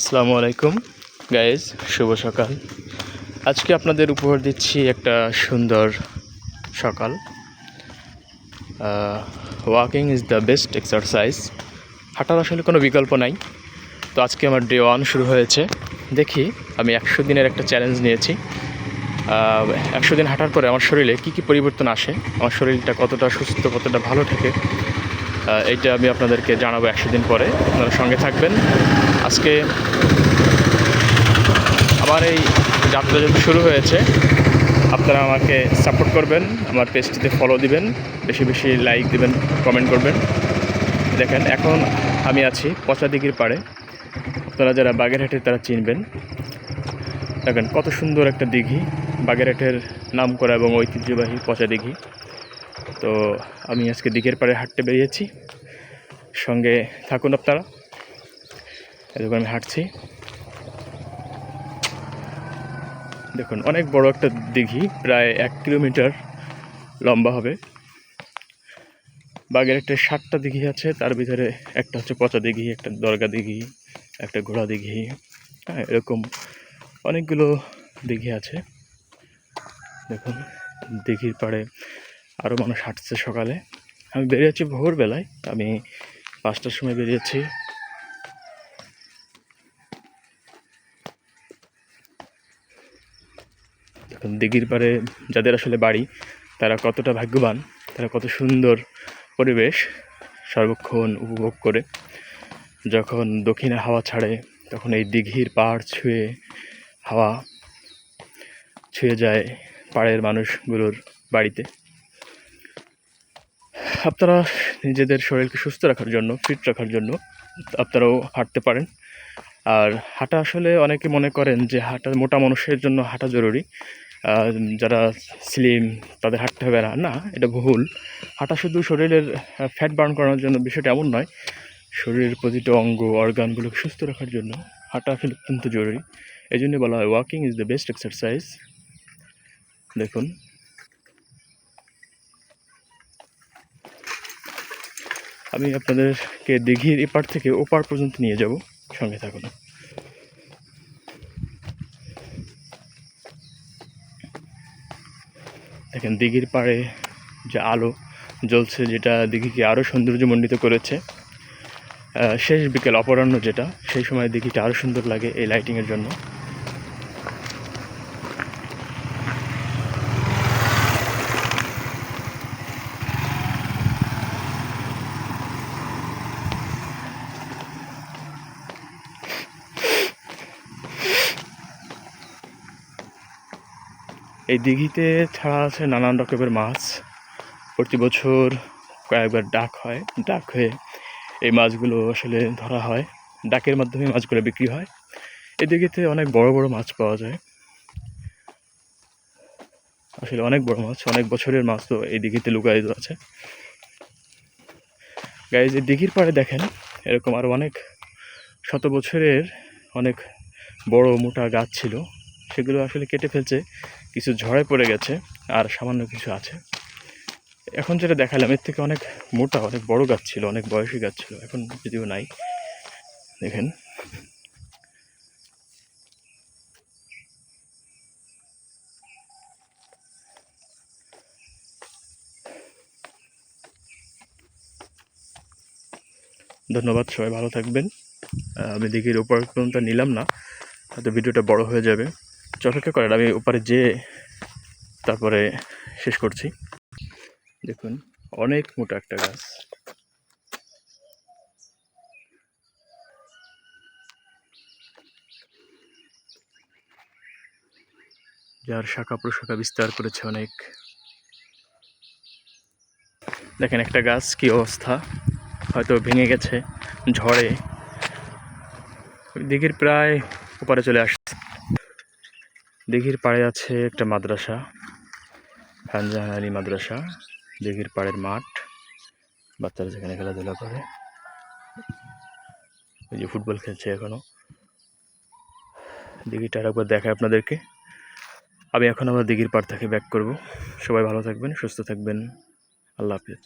আসসালামু আলাইকুম গাইজ, শুভ সকাল। আজকে আপনাদের উপহার দিচ্ছি একটা সুন্দর সকাল। Walking is the best exercise. হাঁটার আসলে কোনো বিকল্প নাই। তো আজকে আমার ডে 1 শুরু হয়েছে। দেখি, আমি 100 দিনের একটা চ্যালেঞ্জ নিয়েছি। 100 দিন হাঁটার পরে আমার শরীরে কী কী পরিবর্তন আসে, আমার শরীরটা কতটা সুস্থ, কতটা ভালো থাকে, এইটা আমি আপনাদেরকে জানাবো 100 দিন পরে। আপনারা সঙ্গে থাকবেন। আজকে আমার এই যাত্রা যেহেতু শুরু হয়েছে, আপনারা আমাকে সাপোর্ট করবেন, আমার পেজটিতে ফলো দিবেন, বেশি বেশি লাইক দিবেন, কমেন্ট করবেন। দেখেন, এখন আমি আছি পচাদিঘির পাড়ে। আপনারা যারা বাগেরহাটের তারা চিনবেন। দেখেন কত সুন্দর একটা দিঘি, বাগেরহাটের নাম করা এবং ঐতিহ্যবাহী পচাদিঘি। তো আমি আজকে দিঘির পাড়ে হাঁটতে বেরিয়েছি, সঙ্গে থাকুন আপনারা। এরকম আমি হাঁটছি। দেখুন, অনেক বড় একটা দিঘি, প্রায় 1 কিলোমিটার লম্বা হবে। বাগেরহাটে 7টা দিঘি আছে, তার ভিতরে একটা হচ্ছে পচা দিঘি, একটা দরগা দিঘি, একটা ঘোড়া দিঘি, হ্যাঁ, এরকম অনেকগুলো দিঘি আছে। দেখুন, দিঘির পাড়ে আরও মানুষ হাঁটছে সকালে। আমি বেরিয়েছি ভোরবেলায়, আমি 5টার সময় বেরিয়েছি। দেখুন, দিঘির পাড়ে যাদের আসলে বাড়ি, তারা কতটা ভাগ্যবান, তারা কত সুন্দর পরিবেশ সর্বক্ষণ উপভোগ করে। যখন দক্ষিণে হাওয়া ছাড়ে, তখন এই দিঘির পাড় ছুঁয়ে হাওয়া ছুঁয়ে যায় পাড়ের মানুষগুলোর বাড়িতে। আপনারা নিজেদের শরীরকে সুস্থ রাখার জন্য, ফিট রাখার জন্য আপনারাও হাঁটতে পারেন। আর হাঁটা আসলে অনেকে মনে করেন যে মোটা মানুষের জন্য হাঁটা জরুরি, যারা স্লিম তাদের হাঁটতে হবে না। না, এটা ভুল। হাঁটা শুধু শরীরের ফ্যাট বার্ন করানোর জন্য, বিষয়টা এমন নয়। শরীরের প্রতিটা অর্গানগুলোকে সুস্থ রাখার জন্য হাঁটা আসলে অত্যন্ত জরুরি। এই জন্য বলা হয় walking is the best exercise. দেখুন, আমি আপনাদেরকে দিঘির এপার থেকে ওপার পর্যন্ত নিয়ে যাব, সঙ্গে থাকুন। দেখেন, দিঘির পাড়ে যে আলো জ্বলছে, যেটা দিঘিকে আরও সৌন্দর্যমণ্ডিত করেছে। শেষ বিকেল, অপরাহ্ন যেটা, সেই সময় দিঘিটা আরও সুন্দর লাগে এই লাইটিংয়ের জন্য। এই দিঘিতে ছাড়া আছে নানান রকমের মাছ। প্রতি বছর কয়েকবার ডাক হয়, ডাক হয়ে এই মাছগুলো আসলে ধরা হয়। ডাকের মাধ্যমে মাছগুলো বিক্রি হয়। এই দিঘিতে অনেক বড় বড় মাছ পাওয়া যায়, আসলে অনেক বড় মাছ, অনেক বছরের মাছ তো এই দিঘিতে লুকায়িত আছে। গাইজ, এই দিঘির পাড়ে দেখেন, এরকম আরও অনেক শত বছরের অনেক বড় মোটা গাছ ছিল, সেগুলো আসলে কেটে ফেলছে, কিছু ঝড়ে পড়ে গেছে, আর সামান্য কিছু আছে। এখন যেটা দেখালাম, এর থেকে অনেক মোটা, অনেক বড় গাছ ছিল, অনেক বয়সী গাছ ছিল, এখন যদিও নাই। দেখেন, ধন্যবাদ, সবাই ভালো থাকবেন। আমি দিঘির ওপার পর্যন্ত নিলাম না, হয়তো ভিডিওটা বড় হয়ে যাবে। অপেক্ষা করেন, আমি ওপারে যেয়ে তারপরে শেষ করছি। দেখুন, অনেক মোটা একটা গাছ। যার শাখা প্রশাখা বিস্তার করেছে অনেক। দেখেন একটা গাছ কি অবস্থা, হয়তো ভেঙে গেছে ঝড়ে। দিঘির প্রায় ওপারে চলে আসছে। দিঘির পাড়ে আছে একটা মাদ্রাসা, খানজাহান আলী মাদ্রাসা। দিঘির পাড়ের মাঠ, বাচ্চারা যেখানে খেলাধুলা করে, এই যে ফুটবল খেলছে এখনো। দিঘিটা একবার দেখায় আপনাদেরকে। আমি এখন আমার দিঘির পাড় থেকে ব্যাক করব। সবাই ভালো থাকবেন, সুস্থ থাকবেন। আল্লাহ হাফেজ।